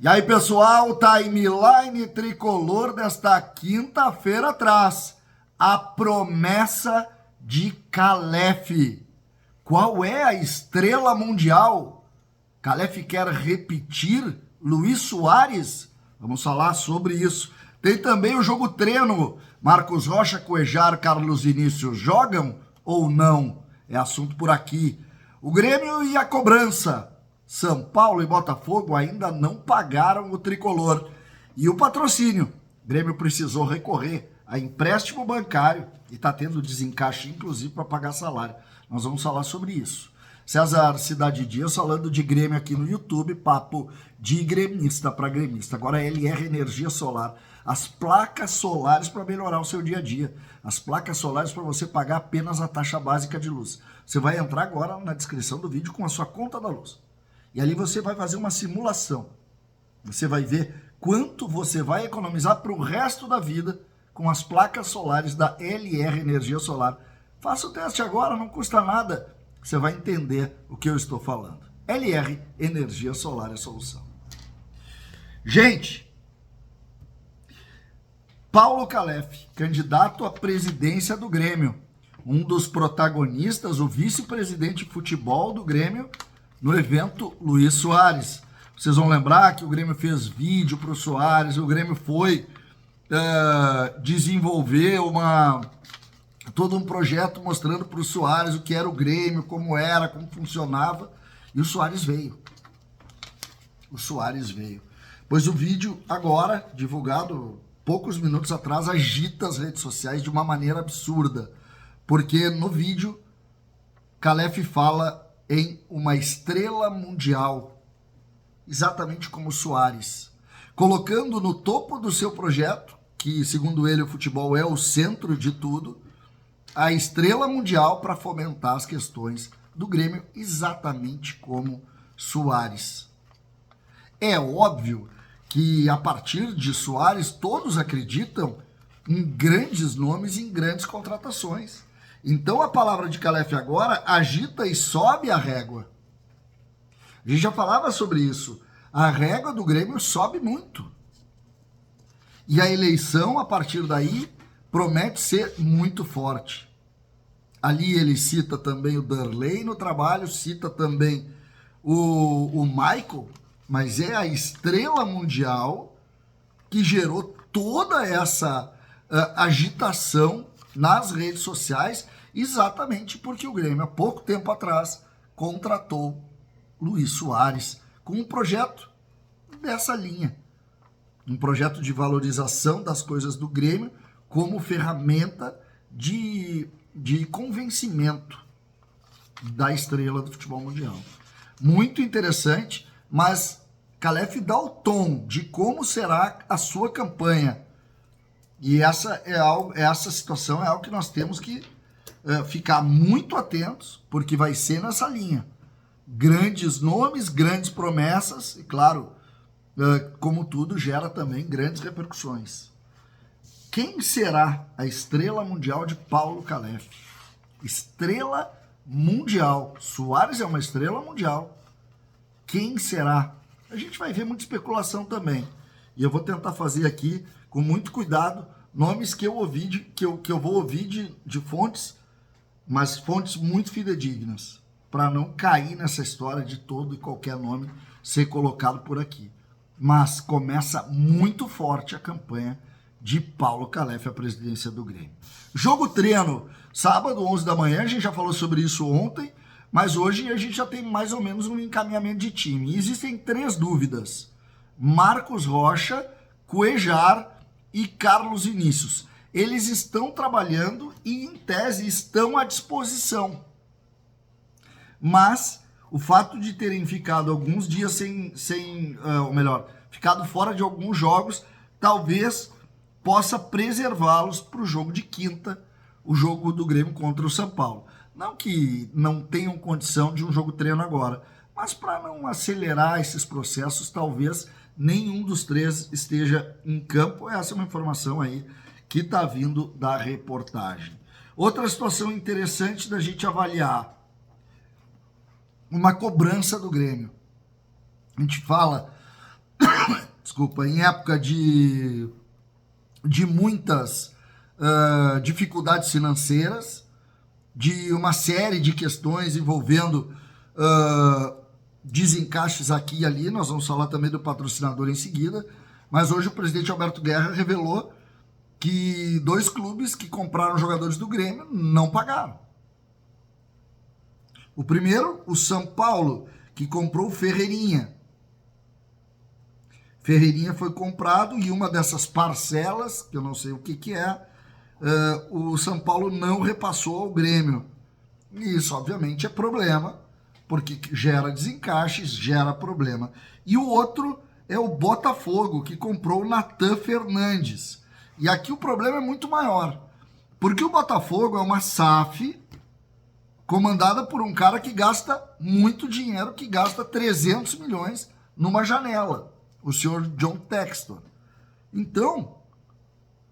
E aí, pessoal, timeline tricolor desta quinta-feira traz a promessa de Calef. Qual é a estrela mundial? Calef quer repetir Luis Soares? Vamos falar sobre isso. Tem também o jogo treino. Marcos Rocha, Cuejar, Carlos Vinícius jogam ou não? É assunto por aqui. O Grêmio e a cobrança. São Paulo e Botafogo ainda não pagaram o tricolor. E o patrocínio. O Grêmio precisou recorrer a empréstimo bancário e está tendo desencaixe, inclusive, para pagar salário. Nós vamos falar sobre isso. César Cidade Dias falando de Grêmio aqui no YouTube, papo de gremista para gremista. Agora LR Energia Solar. As placas solares para melhorar o seu dia a dia. As placas solares para você pagar apenas a taxa básica de luz. Você vai entrar agora na descrição do vídeo com a sua conta da luz. E ali você vai fazer uma simulação. Você vai ver quanto você vai economizar para o resto da vida com as placas solares da LR Energia Solar. Faça o teste agora, não custa nada. Você vai entender o que eu estou falando. LR Energia Solar é a solução. Gente, Paulo Calef, candidato à presidência do Grêmio. Um dos protagonistas, o vice-presidente de futebol do Grêmio, no evento Luis Soares. Vocês vão lembrar que o Grêmio fez vídeo para o Soares, o Grêmio foi desenvolver todo um projeto mostrando para o Soares o que era o Grêmio, como era, como funcionava, e o Soares veio. O Soares veio. Pois o vídeo agora, divulgado poucos minutos atrás, agita as redes sociais de uma maneira absurda, porque no vídeo Calef fala em uma estrela mundial, exatamente como Soares, colocando no topo do seu projeto, que segundo ele o futebol é o centro de tudo, a estrela mundial para fomentar as questões do Grêmio, exatamente como Soares. É óbvio que a partir de Soares todos acreditam em grandes nomes e em grandes contratações. Então a palavra de Calef agora agita e sobe a régua. A gente já falava sobre isso. A régua do Grêmio sobe muito. E a eleição, a partir daí, promete ser muito forte. Ali ele cita também o Darley no trabalho, cita também o Michael, mas é a estrela mundial que gerou toda essa agitação nas redes sociais, exatamente porque o Grêmio, há pouco tempo atrás, contratou Luis Soares com um projeto dessa linha. Um projeto de valorização das coisas do Grêmio como ferramenta de convencimento da estrela do futebol mundial. Muito interessante, mas Calef dá o tom de como será a sua campanha. E essa situação é algo que nós temos que ficar muito atentos, porque vai ser nessa linha. Grandes nomes, grandes promessas, e claro, como tudo, gera também grandes repercussões. Quem será a estrela mundial de Paulo Calef? Estrela mundial. Soares é uma estrela mundial. Quem será? A gente vai ver muita especulação também. E eu vou tentar fazer aqui, com muito cuidado, nomes que eu ouvi, que eu vou ouvir de fontes, mas fontes muito fidedignas, para não cair nessa história de todo e qualquer nome ser colocado por aqui. Mas começa muito forte a campanha de Paulo Calef à presidência do Grêmio. Jogo treino, sábado, 11 da manhã, a gente já falou sobre isso ontem, mas hoje a gente já tem mais ou menos um encaminhamento de time. E existem 3 dúvidas. Marcos Rocha, Cuejar e Carlos Vinícius. Eles estão trabalhando e, em tese, estão à disposição. Mas o fato de terem ficado alguns dias ficado fora de alguns jogos, talvez possa preservá-los para o jogo de quinta, o jogo do Grêmio contra o São Paulo. Não que não tenham condição de um jogo treino agora, mas para não acelerar esses processos, talvez nenhum dos 3 esteja em campo. Essa é uma informação aí que está vindo da reportagem. Outra situação interessante da gente avaliar, uma cobrança do Grêmio. A gente fala desculpa, em época de muitas dificuldades financeiras, de uma série de questões envolvendo desencaixes aqui e ali. Nós vamos falar também do patrocinador em seguida, mas hoje o presidente Alberto Guerra revelou que 2 clubes que compraram jogadores do Grêmio não pagaram. O primeiro, o São Paulo, que comprou o Ferreirinha. Ferreirinha foi comprado e uma dessas parcelas, que eu não sei o que é, o São Paulo não repassou ao Grêmio. E isso, obviamente, é problema, porque gera desencaixes, gera problema. E o outro é o Botafogo, que comprou o Natan Fernandes. E aqui o problema é muito maior, porque o Botafogo é uma SAF comandada por um cara que gasta muito dinheiro, que gasta 300 milhões numa janela, o senhor John Textor. Então,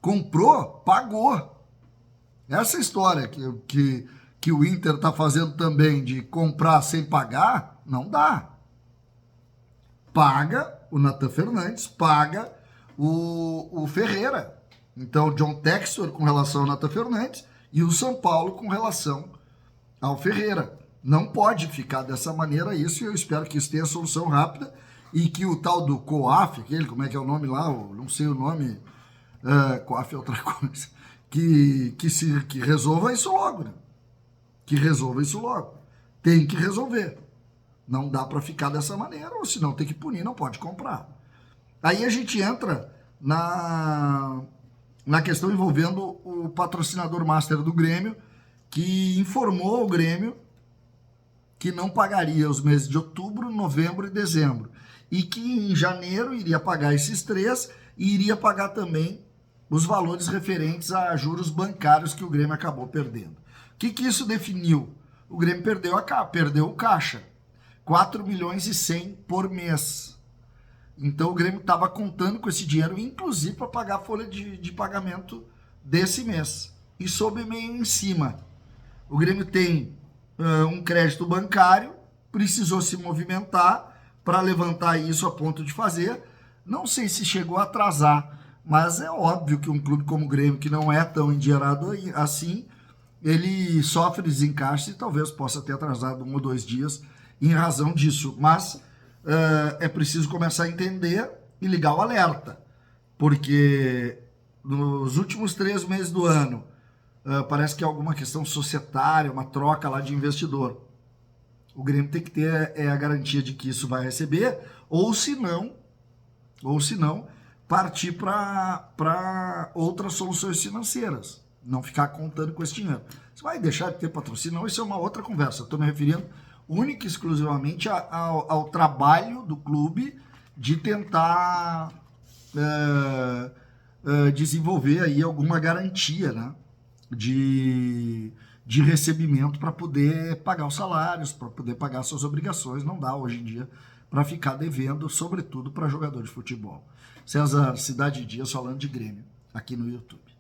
comprou, pagou. Essa história que o Inter está fazendo também de comprar sem pagar, não dá. Paga o Natan Fernandes, paga o Ferreira. Então, o John Textor com relação ao Natan Fernandes e o São Paulo com relação ao Ferreira. Não pode ficar dessa maneira isso, e eu espero que isso tenha solução rápida e que o tal do COAF, aquele, como é que é o nome lá, eu não sei o nome, COAF é outra coisa, que resolva isso logo, né? Que resolva isso logo. Tem que resolver. Não dá para ficar dessa maneira, ou senão tem que punir, não pode comprar. Aí a gente entra na questão envolvendo o patrocinador master do Grêmio, que informou o Grêmio que não pagaria os meses de outubro, novembro e dezembro. E que em janeiro iria pagar esses 3 e iria pagar também os valores referentes a juros bancários que o Grêmio acabou perdendo. O que isso definiu? O Grêmio perdeu o caixa. 4 milhões e 100 por mês. Então o Grêmio estava contando com esse dinheiro, inclusive para pagar a folha de pagamento desse mês. E soube meio em cima. O Grêmio tem um crédito bancário, precisou se movimentar para levantar isso a ponto de fazer. Não sei se chegou a atrasar, mas é óbvio que um clube como o Grêmio, que não é tão endinheirado assim, ele sofre desencaixe e talvez possa ter atrasado 1 ou 2 dias em razão disso. Mas é preciso começar a entender e ligar o alerta, porque nos últimos 3 meses do ano, parece que é alguma questão societária, uma troca lá de investidor. O Grêmio tem que ter a garantia de que isso vai receber, ou se não, partir para outras soluções financeiras. Não ficar contando com esse dinheiro. Você vai deixar de ter patrocínio? Não, isso é uma outra conversa. Estou me referindo única e exclusivamente ao trabalho do clube de tentar desenvolver aí alguma garantia, né, de recebimento para poder pagar os salários, para poder pagar suas obrigações. Não dá hoje em dia para ficar devendo, sobretudo para jogador de futebol. César Cidade Dias falando de Grêmio aqui no YouTube.